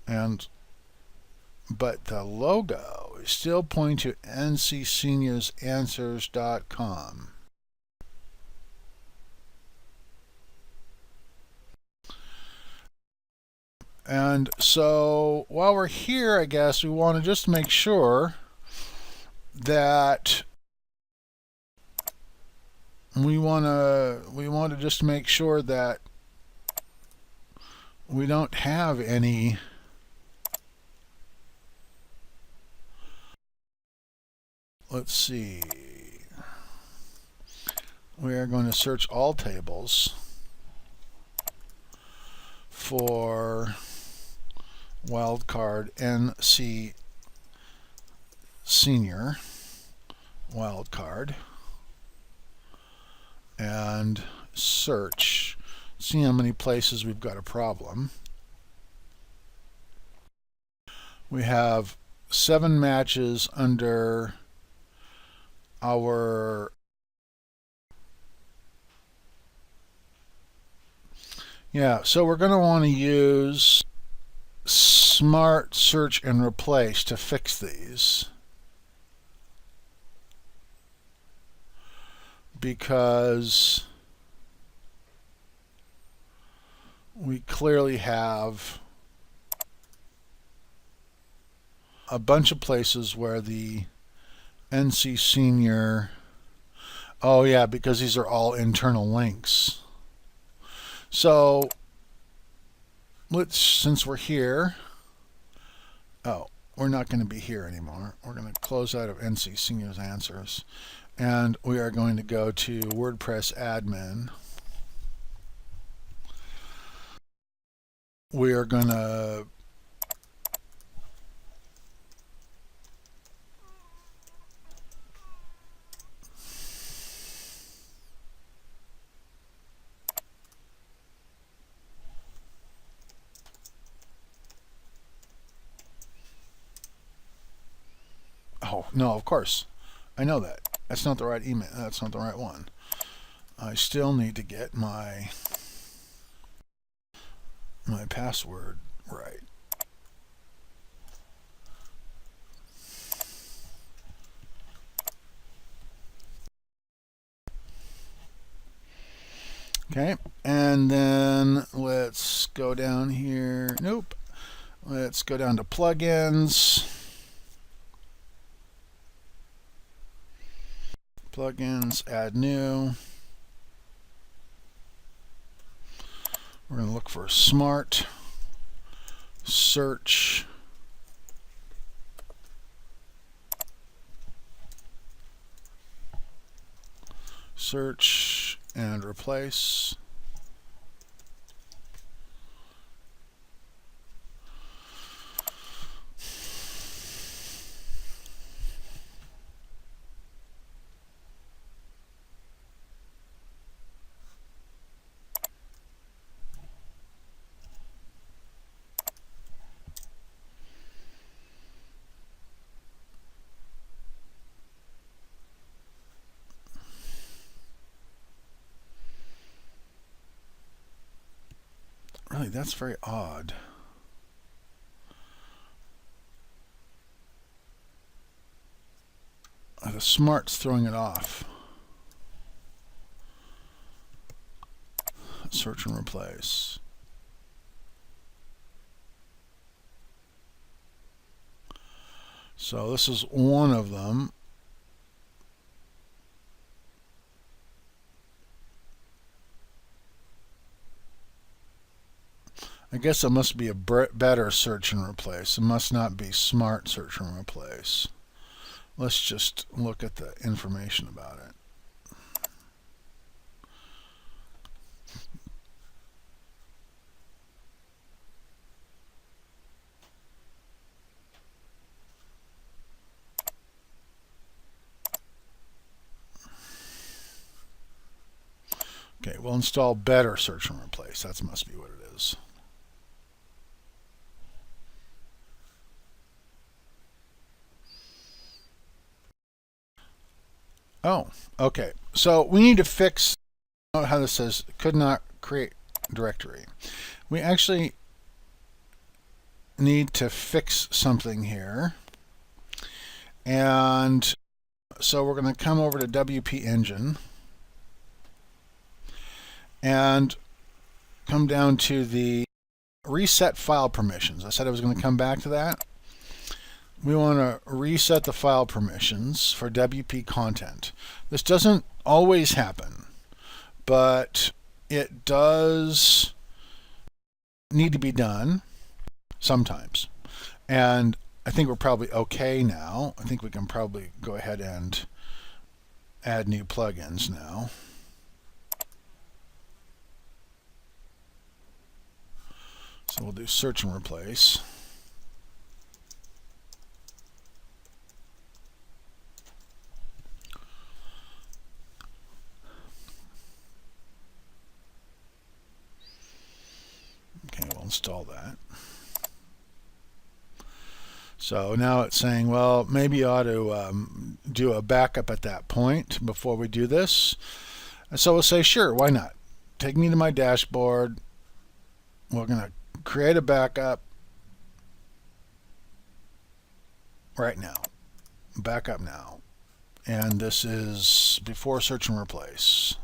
and but the logo is still pointing to ncseniorsanswers.com. And so while we're here, I guess we want to just make sure that we want to just make sure that we don't have any let's see. We are going to search all tables for wildcard NC Senior wildcard and search. See how many places we've got a problem. We have 7 matches under our so we're going to want to use Smart Search and Replace to fix these, because we clearly have a bunch of places where the NC Senior, oh yeah, because these are all internal links. So since we're here, we're not going to be here anymore. We're going to close out of NC Senior's Answers, and we are going to go to WordPress admin. We are going to no, of course. I know that. That's not the right email. That's not the right one. I still need to get my password right. Okay, and then let's go down here. Nope. Let's go down to plugins. Plugins, add new. We're going to look for Smart Search and Replace. Really, that's very odd. The Smart's throwing it off. Search and Replace. So this is one of them. I guess it must be a better search and replace. It must not be Smart Search and Replace. Let's just look at the information about it. Okay, we'll install better search and replace. That must be what it is. Oh, okay. So we need to fix how this says could not create directory. We actually need to fix something here. And so we're going to come over to WPEngine and come down to the reset file permissions. I said I was going to come back to that. We want to reset the file permissions for WP content. This doesn't always happen, but it does need to be done sometimes. And I think we're probably okay now. I think we can probably go ahead and add new plugins now. So we'll do search and replace. Okay, we'll install that. So now it's saying, well, maybe you ought to do a backup at that point before we do this. And so we'll say, sure, why not? Take me to my dashboard. We're going to create a backup right now. Backup now. And this is before search and replace.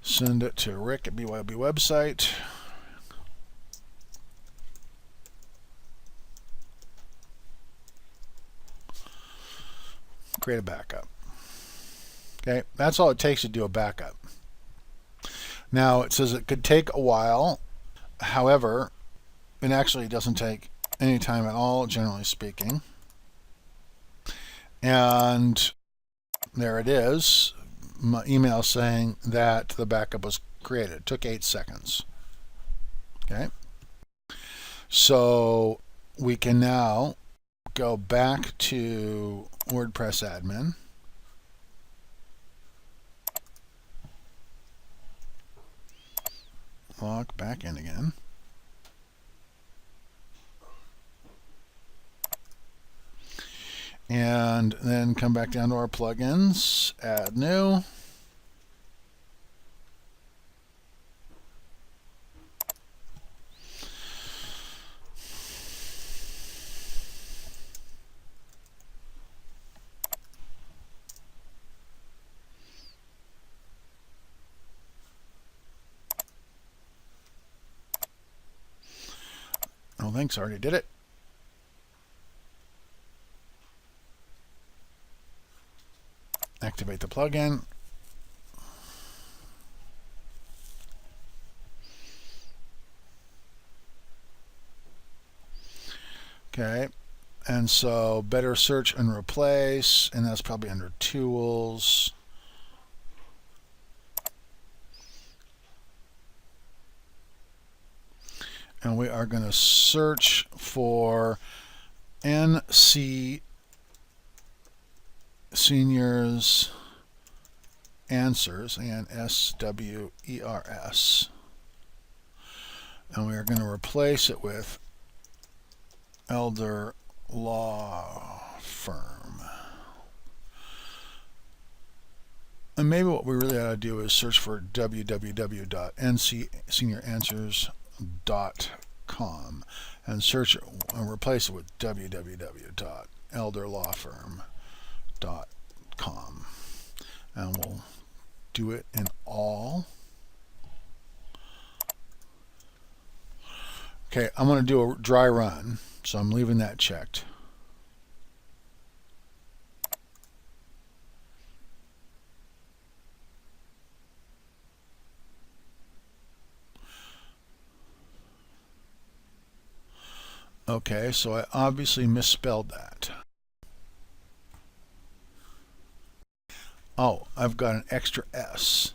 Send it to Rick at BYOB website. Create a backup. Okay, that's all it takes to do a backup. Now it says it could take a while. However, it actually doesn't take any time at all, generally speaking. And there it is. My email saying that the backup was created. It took 8 seconds. Okay. So we can now go back to WordPress admin. Log back in again. And then come back down to our plugins, add new. Oh, thanks, I already did it. Activate the plugin. Okay, and so better search and replace, and that's probably under tools. And we are going to search for NC Seniors Answers, and SWERS. And we are going to replace it with Elder Law Firm. And maybe what we really ought to do is search for www.ncseniораnswers.com and search it and replace it with www.elderlawfirm.com. And we'll do it in all. Okay, I'm going to do a dry run, so I'm leaving that checked. Okay, so I obviously misspelled that. Oh, I've got an extra S.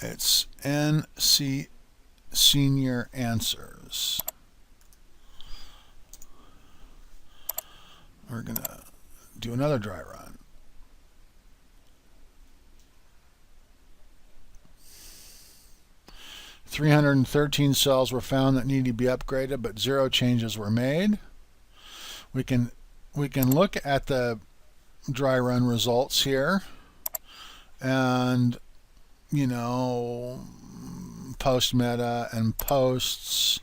It's NC Senior Answers. We're going to do another dry run. "313 cells were found that need to be upgraded, but 0 changes were made." We can look at the dry run results here, and you know, post meta and posts.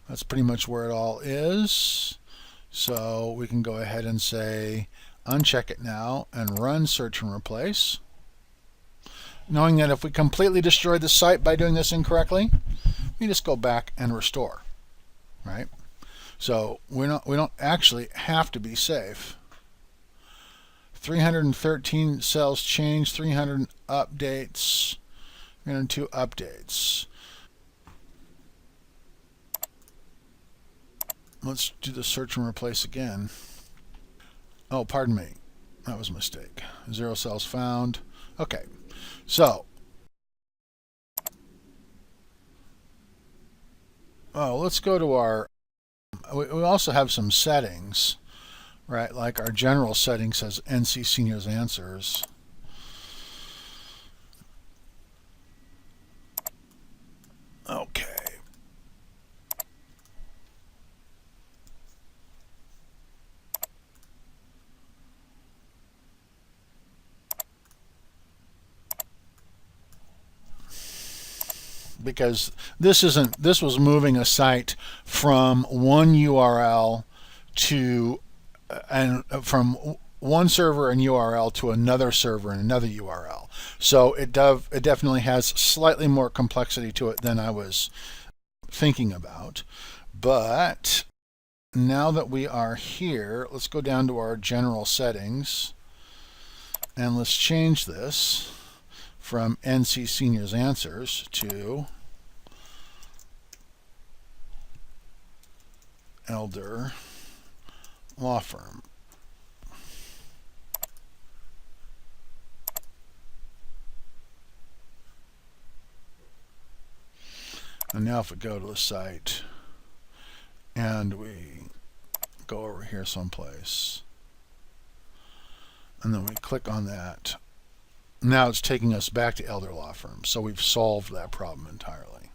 That's pretty much where it all is. So we can go ahead and say uncheck it now and run search and replace. Knowing that if we completely destroy the site by doing this incorrectly, we just go back and restore, right? So we don't actually have to be safe. 313 cells changed, 300 updates, 302 updates. Let's do the search and replace again. Oh, pardon me. That was a mistake. 0 cells found. Okay. So, let's go to our, we also have some settings, right? Like our general setting says NC Seniors Answers. Okay. Because this was moving a site from one URL to and from one server and URL to another server and another URL. So it definitely has slightly more complexity to it than I was thinking about. But now that we are here, let's go down to our general settings and let's change this from NC Seniors Answers to Elder Law Firm. And now if we go to the site and we go over here someplace and then we click on that, now it's taking us back to Elder Law Firm. So we've solved that problem entirely.